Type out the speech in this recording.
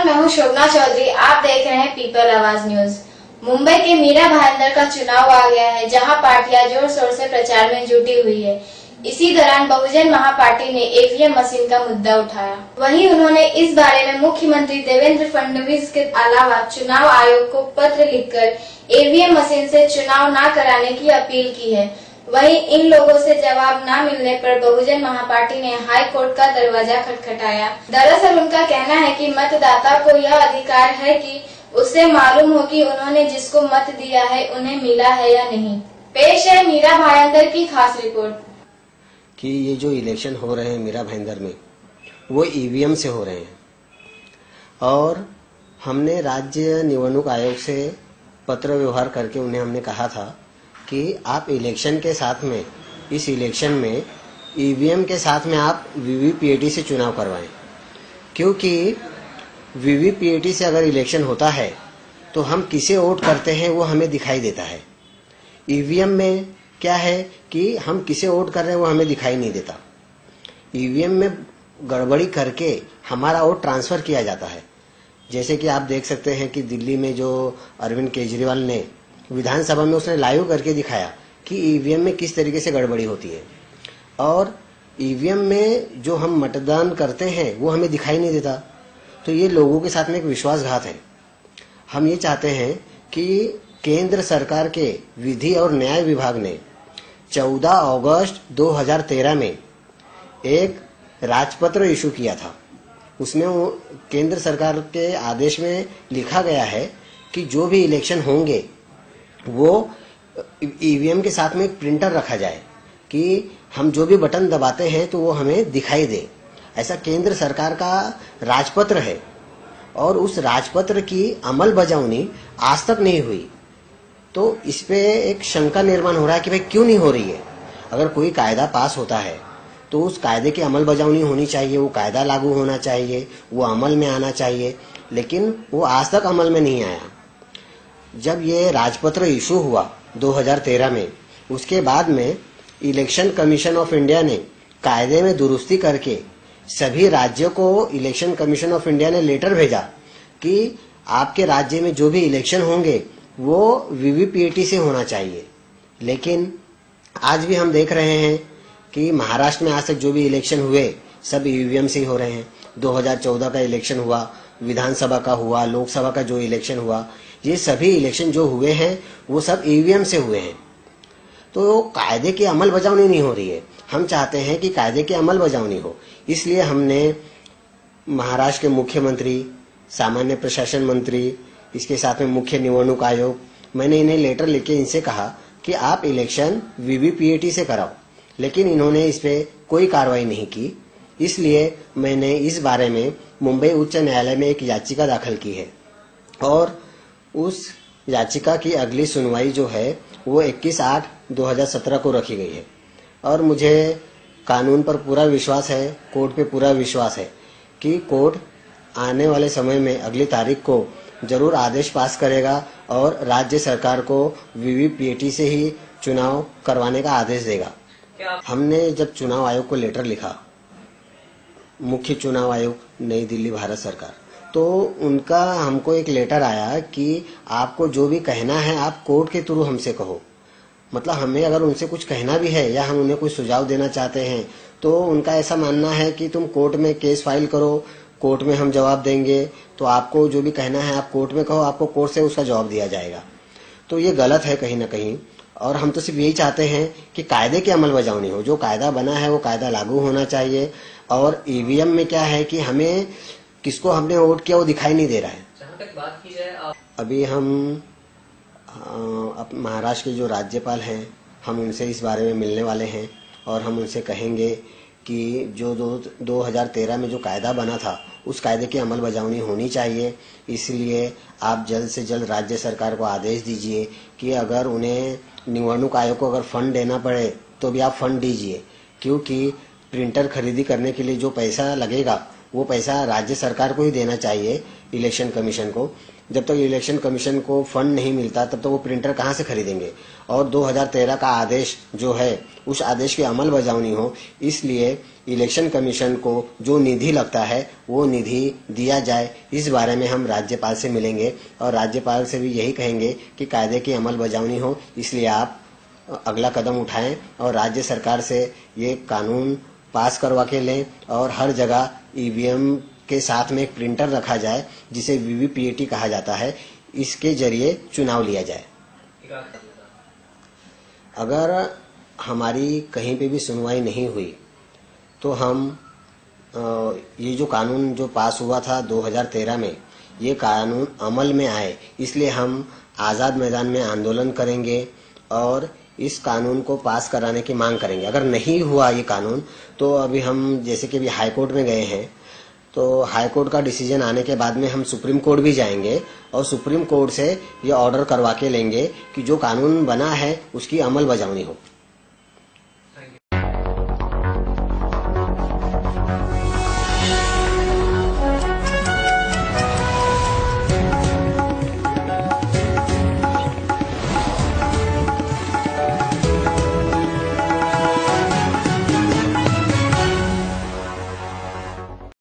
नमस्कार, मैं हूं शोभना चौधरी। आप देख रहे हैं पीपल आवाज न्यूज। मुंबई के मीरा भाईंदर का चुनाव आ गया है, जहां पार्टियां जोर शोर से प्रचार में जुटी हुई है। इसी दौरान बहुजन महापार्टी ने ईवीएम मशीन का मुद्दा उठाया। वहीं उन्होंने इस बारे में मुख्यमंत्री देवेंद्र फडणवीस के अलावा चुनाव आयोग को पत्र लिखकर ईवीएम मशीन से चुनाव न कराने की अपील की है। वहीं इन लोगों से जवाब न मिलने पर बहुजन महापार्टी ने हाई कोर्ट का दरवाजा खटखटाया। दरअसल उनका कहना है कि मतदाता को यह अधिकार है कि उसे मालूम हो कि उन्होंने जिसको मत दिया है उन्हें मिला है या नहीं। पेश है मीरा भाईंदर की खास रिपोर्ट कि ये जो इलेक्शन हो रहे हैं मीरा भाईंदर में, वो ईवीएम से हो रहे हैं और हमने राज्य निवडणूक आयोग से पत्र व्यवहार करके उन्हें हमने कहा था कि आप इलेक्शन के साथ में, इस इलेक्शन में ईवीएम के साथ में आप वीवीपीएटी से चुनाव करवाएं, क्योंकि वीवीपीएटी से अगर इलेक्शन होता है तो हम किसे वोट करते हैं वो हमें दिखाई देता है। ईवीएम में क्या है कि हम किसे वोट कर रहे हैं वो हमें दिखाई नहीं देता। ईवीएम में गड़बड़ी करके हमारा वोट ट्रांसफर किया जाता है। जैसे कि आप देख सकते हैं कि दिल्ली में जो अरविंद केजरीवाल ने विधानसभा में उसने लाइव करके दिखाया कि ईवीएम में किस तरीके से गड़बड़ी होती है, और ईवीएम में जो हम मतदान करते हैं वो हमें दिखाई नहीं देता। तो ये लोगों के साथ में एक विश्वासघात है। हम ये चाहते हैं कि केंद्र सरकार के विधि और न्याय विभाग ने 14 अगस्त 2013 में एक राजपत्र इशू किया था। उसमें केंद्र सरकार के आदेश में लिखा गया है कि जो भी इलेक्शन होंगे वो ईवीएम के साथ में एक प्रिंटर रखा जाए कि हम जो भी बटन दबाते हैं तो वो हमें दिखाई दे। ऐसा केंद्र सरकार का राजपत्र है और उस राजपत्र की अमल बजावनी आज तक नहीं हुई। तो इस पे एक शंका निर्माण हो रहा है कि भाई क्यों नहीं हो रही है। अगर कोई कायदा पास होता है तो उस कायदे की अमल बजावनी होनी चाहिए, वो कायदा लागू होना चाहिए, वो अमल में आना चाहिए, लेकिन वो आज तक अमल में नहीं आया। जब ये राजपत्र इशू हुआ 2013 में, उसके बाद में इलेक्शन कमीशन ऑफ इंडिया ने कायदे में दुरुस्ती करके सभी राज्यों को इलेक्शन कमीशन ऑफ इंडिया ने लेटर भेजा कि आपके राज्य में जो भी इलेक्शन होंगे वो वीवीपीएटी से होना चाहिए। लेकिन आज भी हम देख रहे हैं कि महाराष्ट्र में आज तक जो भी इलेक्शन हुए सब ईवीएम से ही हो रहे हैं। 2014 का इलेक्शन हुआ, विधानसभा का हुआ, लोकसभा का जो इलेक्शन हुआ, ये सभी इलेक्शन जो हुए हैं वो सब ईवीएम से हुए हैं। तो कायदे की अमल बजावनी नहीं हो रही है। हम चाहते हैं कि कायदे की अमल बजावनी हो, इसलिए हमने महाराष्ट्र के मुख्यमंत्री, सामान्य प्रशासन मंत्री, इसके साथ में मुख्य निवडणूक आयोग, मैंने इन्हें लेटर लिखे इनसे कहा कि आप इलेक्शन वीवीपीएटी से कराओ, लेकिन इन्होंने इस पे कोई कार्रवाई नहीं की। इसलिए मैंने इस बारे में मुंबई उच्च न्यायालय में एक याचिका दाखिल की है और उस याचिका की अगली सुनवाई जो है वो 21/8/2017 को रखी गई है। और मुझे कानून पर पूरा विश्वास है, कोर्ट पे पूरा विश्वास है कि कोर्ट आने वाले समय में अगली तारीख को जरूर आदेश पास करेगा और राज्य सरकार को वीवीपीएटी से ही चुनाव करवाने का आदेश देगा। हमने जब चुनाव आयोग को लेटर लिखा, मुख्य चुनाव आयोग नई दिल्ली भारत सरकार, तो उनका हमको एक लेटर आया कि आपको जो भी कहना है आप कोर्ट के थ्रू हमसे कहो। मतलब हमें अगर उनसे कुछ कहना भी है या हम उन्हें कुछ सुझाव देना चाहते हैं तो उनका ऐसा मानना है कि तुम कोर्ट में केस फाइल करो, कोर्ट में हम जवाब देंगे, तो आपको जो भी कहना है आप कोर्ट में कहो, आपको कोर्ट से उसका जवाब दिया जाएगा। तो ये गलत है कहीं ना कहीं। और हम तो सिर्फ यही चाहते हैं कि कायदे की अमल बजावनी हो, जो कायदा बना है वो कायदा लागू होना चाहिए। और ईवीएम में क्या है कि हमें किसको हमने वोट किया वो दिखाई नहीं दे रहा है। जहाँ तक बात की जाए, अभी हम महाराष्ट्र के जो राज्यपाल हैं हम उनसे इस बारे में मिलने वाले हैं और हम उनसे कहेंगे कि जो 2013 में जो कायदा बना था उस कायदे की अमल बजावनी होनी चाहिए। इसलिए आप जल्द से जल्द राज्य सरकार को आदेश दीजिए कि अगर उन्हें निवडणूक आयोग को अगर फंड देना पड़े तो भी आप फंड दीजिए, क्योंकि प्रिंटर खरीदी करने के लिए जो पैसा लगेगा वो पैसा राज्य सरकार को ही देना चाहिए, इलेक्शन कमीशन को। जब तक इलेक्शन कमीशन को फंड नहीं मिलता तब तक वो प्रिंटर कहाँ से खरीदेंगे। और 2013 का आदेश जो है उस आदेश की अमल बजावनी हो, इसलिए इलेक्शन कमीशन को जो निधि लगता है वो निधि दिया जाए। इस बारे में हम राज्यपाल से मिलेंगे और राज्यपाल से भी यही कहेंगे कि कायदे की अमल बजावनी हो, इसलिए आप अगला कदम उठाएं और राज्य सरकार से ये कानून पास करवा के लें और हर जगह ईवीएम के साथ में एक प्रिंटर रखा जाए जिसे वीवीपीएटी कहा जाता है, इसके जरिए चुनाव लिया जाए। अगर हमारी कहीं पे भी सुनवाई नहीं हुई तो हम ये जो कानून जो पास हुआ था 2013 में, ये कानून अमल में आए, इसलिए हम आज़ाद मैदान में आंदोलन करेंगे और इस कानून को पास कराने की मांग करेंगे। अगर नहीं हुआ ये कानून तो अभी हम जैसे कि अभी हाई कोर्ट में गए हैं, तो हाई कोर्ट का डिसीजन आने के बाद में हम सुप्रीम कोर्ट भी जाएंगे और सुप्रीम कोर्ट से ये ऑर्डर करवा के लेंगे कि जो कानून बना है उसकी अमल बजावनी हो।